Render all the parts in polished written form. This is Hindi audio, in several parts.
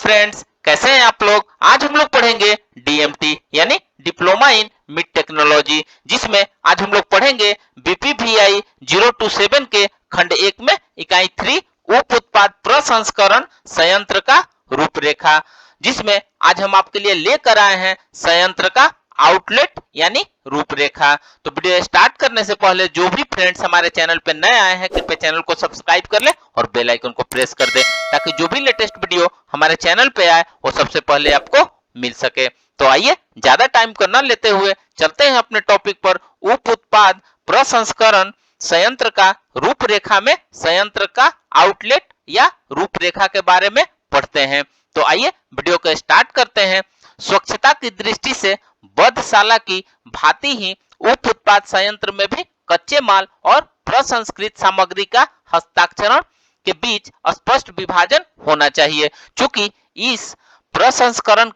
फ्रेंड्स, कैसे हैं आप लोग। आज हम लोग पढ़ेंगे डीएमटी यानी डिप्लोमा इन मिड टेक्नोलॉजी, जिसमें आज हम लोग पढ़ेंगे बीपीवीआई 027 के खंड 1 में इकाई 3 उप उत्पाद प्रसंस्करण संयंत्र का रूपरेखा, जिसमें आज हम आपके लिए लेकर आए हैं संयंत्र का आउटलेट यानी रूपरेखा। तो वीडियो स्टार्ट करने से पहले जो भी फ्रेंड्स हमारे चैनल पे नए आए हैं, कृपया चैनल को सब्सक्राइब कर ले और बेल आइकन को प्रेस कर दे, ताकि जो भी लेटेस्ट वीडियो हमारे चैनल पे आए वो सबसे पहले आपको मिल सके। तो आइए ज्यादा टाइम को न लेते हुए चलते हैं अपने टॉपिक पर। उप उत्पाद प्रसंस्करण संयंत्र का रूपरेखा में संयंत्र का आउटलेट या रूपरेखा के बारे में पढ़ते हैं। तो आइए वीडियो को स्टार्ट करते हैं। स्वच्छता की दृष्टि से बद्धशाला की भांति ही उप उत्पाद संयंत्र में भी कच्चे माल और प्रसंस्कृत सामग्री का हस्ताक्षरण के बीच स्पष्ट विभाजन होना चाहिए, क्योंकि इस प्रसंस्करण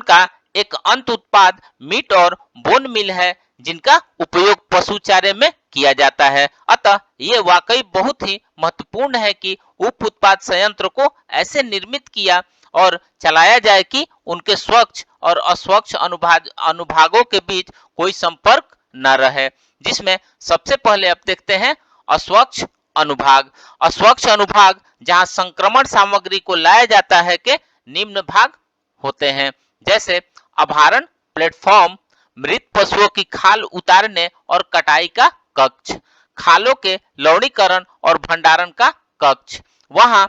का एक अंत उत्पाद मीट और बोन मिल है, जिनका उपयोग पशु चारे में किया जाता है। अतः ये वाकई बहुत ही महत्वपूर्ण है कि उप उत्पाद संयंत्र को ऐसे निर्मित किया और चलाया जाए कि उनके स्वच्छ और अस्वच्छ अनुभागों के बीच कोई संपर्क न रहे। जिसमें सबसे पहले अब देखते हैं अस्वच्छ अनुभाग। अस्वच्छ अनुभाग जहां संक्रमण सामग्री को लाया जाता है के निम्न भाग होते हैं, जैसे अभारण प्लेटफॉर्म, मृत पशुओं की खाल उतारने और कटाई का कक्ष, खालों के लवणीकरण और भंडारण का कक्ष, वहां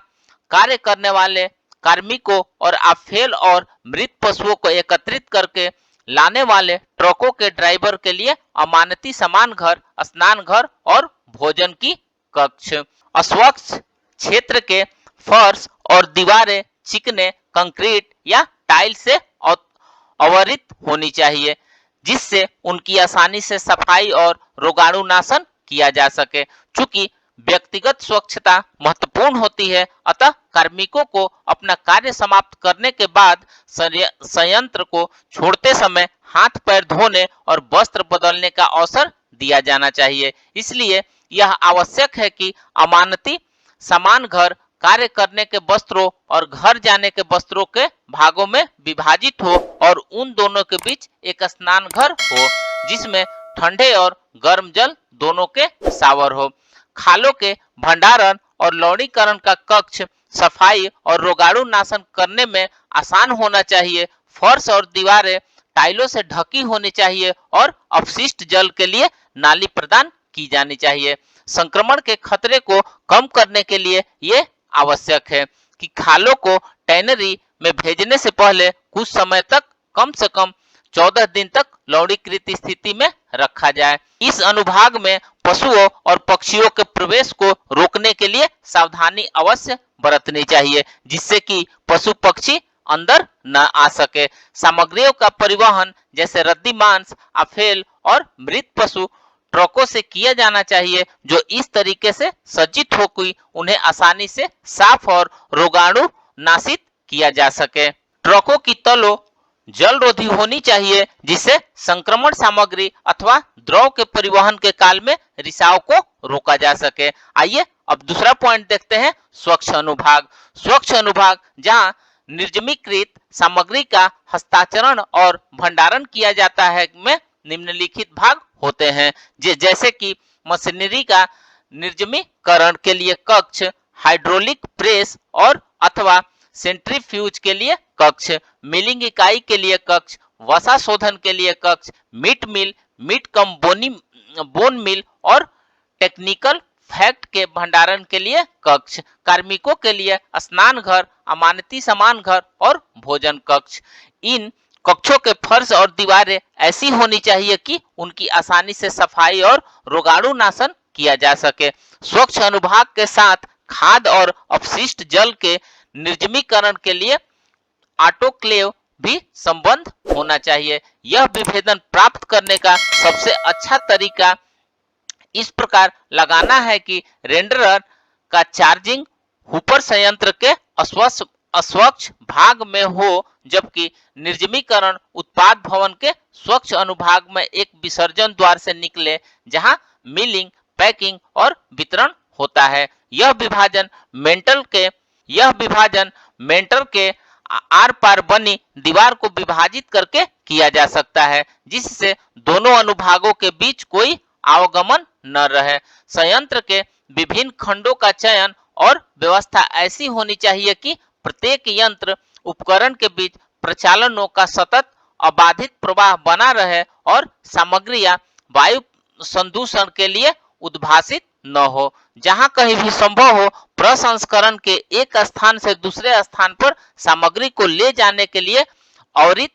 कार्य करने वाले कार्मिकों और आफेल और मृत पशुओं को एकत्रित करके लाने वाले ट्रकों के ड्राइवर के लिए अमानती सामान घर, स्नान घर और भोजन की कक्ष। अस्वच्छ क्षेत्र के फर्श और दीवारें चिकने कंक्रीट या टाइल से आवरित होनी चाहिए, जिससे उनकी आसानी से सफाई और रोगाणुनाशन किया जा सके। चूंकि व्यक्तिगत स्वच्छता महत्वपूर्ण होती है, अतः कार्मिकों को अपना कार्य समाप्त करने के बाद संयंत्र को छोड़ते समय हाथ पैर धोने और वस्त्र बदलने का अवसर दिया जाना चाहिए। इसलिए यह आवश्यक है कि अमानती सामान घर कार्य करने के वस्त्रों और घर जाने के वस्त्रों के भागों में विभाजित हो और उन दोनों के बीच एक स्नान घर हो, जिसमें ठंडे और गर्म जल दोनों के शावर हो। खालों के भंडारण और लवणीकरण का कक्ष सफाई और रोगाणु नाशन करने में आसान होना चाहिए। फर्श और दीवारें टाइलों से ढकी होनी चाहिए और अपशिष्ट जल के लिए नाली प्रदान की जानी चाहिए। संक्रमण के खतरे को कम करने के लिए ये आवश्यक है कि खालों को टैनरी में भेजने से पहले कुछ समय तक कम से कम 14 दिन तक लवणीकृत स्थिति में रखा जाए। इस अनुभाग में पशुओं और पक्षियों के प्रवेश को रोकने के लिए सावधानी अवश्य बरतनी चाहिए, जिससे कि पशु पक्षी अंदर न आ सके। सामग्रियों का परिवहन जैसे रद्दी मांस, आफेल और मृत पशु ट्रकों से किया जाना चाहिए, जो इस तरीके से सज्जित हो कि उन्हें आसानी से साफ और रोगाणु नाशित किया जा सके। ट्रकों की तलों जल रोधी होनी चाहिए, जिससे संक्रमण सामग्री अथवा द्रव के परिवहन के काल में रिसाव को रोका जा सके। आइए अब दूसरा पॉइंट देखते हैं, स्वच्छ अनुभाग। स्वच्छ अनुभाग जहां निर्जमीकृत सामग्री का हस्तांतरण और भंडारण किया जाता है में निम्नलिखित भाग होते हैं, जैसे कि मशीनरी का निर्जमीकरण के लिए कक्ष, हाइड्रोलिक प्रेस और अथवा सेंट्रीफ्यूज के लिए कक्ष, मिलिंग इकाई के लिए कक्ष, वसा शोधन के लिए कक्ष, मीट मिल, मीट कम बोन मिल और टेक्निकल फैक्ट के भंडारण के लिए कक्ष, कार्मिकों के लिए स्नान घर, अमानती सामान घर और भोजन कक्ष। इन कक्षों के फर्श और दीवारें ऐसी होनी चाहिए कि उनकी आसानी से सफाई और रोगाणु नाशन किया जा सके। स्वच्छ अनुभाग के साथ खाद और अपशिष्ट जल के निर्जमीकरण के लिए ऑटोक्लेव भी संबंध होना चाहिए। यह विभेदन प्राप्त करने का सबसे अच्छा तरीका इस प्रकार लगाना है कि रेंडरर का चार्जिंग हुपर संयंत्र के अस्वच्छ भाग में हो, जबकि निर्जमीकरण उत्पाद भवन के स्वच्छ अनुभाग में एक विसर्जन द्वार से निकले, जहां मिलिंग, पैकिंग और वितरण होता है। यह विभाजन मेंटर के आर पार बनी दीवार को विभाजित करके किया जा सकता है, जिससे दोनों अनुभागों के बीच कोई आवागमन न रहे। संयंत्र के विभिन्न खंडों का चयन और व्यवस्था ऐसी होनी चाहिए कि प्रत्येक यंत्र उपकरण के बीच प्रचालनों का सतत अबाधित प्रवाह बना रहे और सामग्री या वायु संदूषण के लिए उद्भासित न हो। जहां कहीं भी संभव हो, प्रसंस्करण के एक स्थान से दूसरे स्थान पर सामग्री को ले जाने के लिए अवरित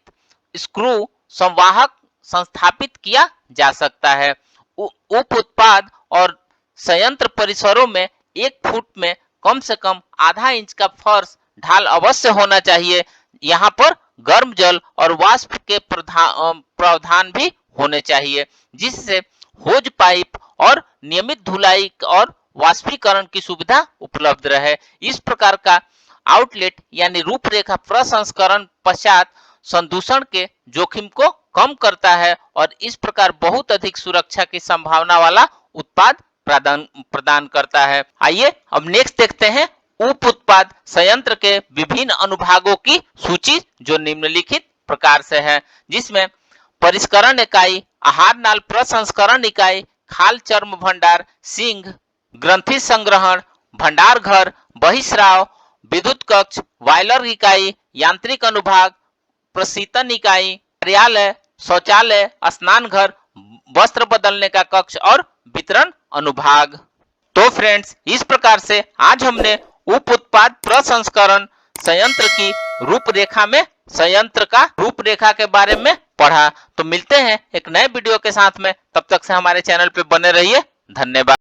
स्क्रू संवाहक संस्थापित किया जा सकता है। उप उत्पाद और संयंत्र परिसरों में 1 फुट में कम से कम आधा इंच का फर्श ढाल अवश्य होना चाहिए। यहाँ पर गर्म जल और वाष्प के प्रावधान भी होने चाहिए, जिससे होज पाइप और नियमित धुलाई और वाष्पीकरण की सुविधा उपलब्ध रहे। इस प्रकार का आउटलेट यानी रूपरेखा प्रसंस्करण पश्चात संदूषण के जोखिम को कम करता है और इस प्रकार बहुत अधिक सुरक्षा की संभावना वाला उत्पाद प्रदान करता है। आइए अब नेक्स्ट देखते हैं उप उत्पाद संयंत्र के विभिन्न अनुभागों की सूची, जो निम्नलिखित प्रकार से है, जिसमें परिष्करण इकाई, आहार नाल प्रसंस्करण इकाई, खाल चर्म भंडार, सिंह, ग्रंथि संग्रहण, भंडार घर, बहिस्राव, विद्युत कक्ष, बॉयलर इकाई, यांत्रिक अनुभाग, प्रशीतन इकाई, कार्यालय, शौचालय, स्नान घर, वस्त्र बदलने का कक्ष और वितरण अनुभाग। तो फ्रेंड्स, इस प्रकार से आज हमने उप उत्पाद प्रसंस्करण संयंत्र की रूपरेखा में संयंत्र का रूपरेखा के बारे में पढ़ा। तो मिलते हैं एक नए वीडियो के साथ में, तब तक से हमारे चैनल पे बने रहिए। धन्यवाद।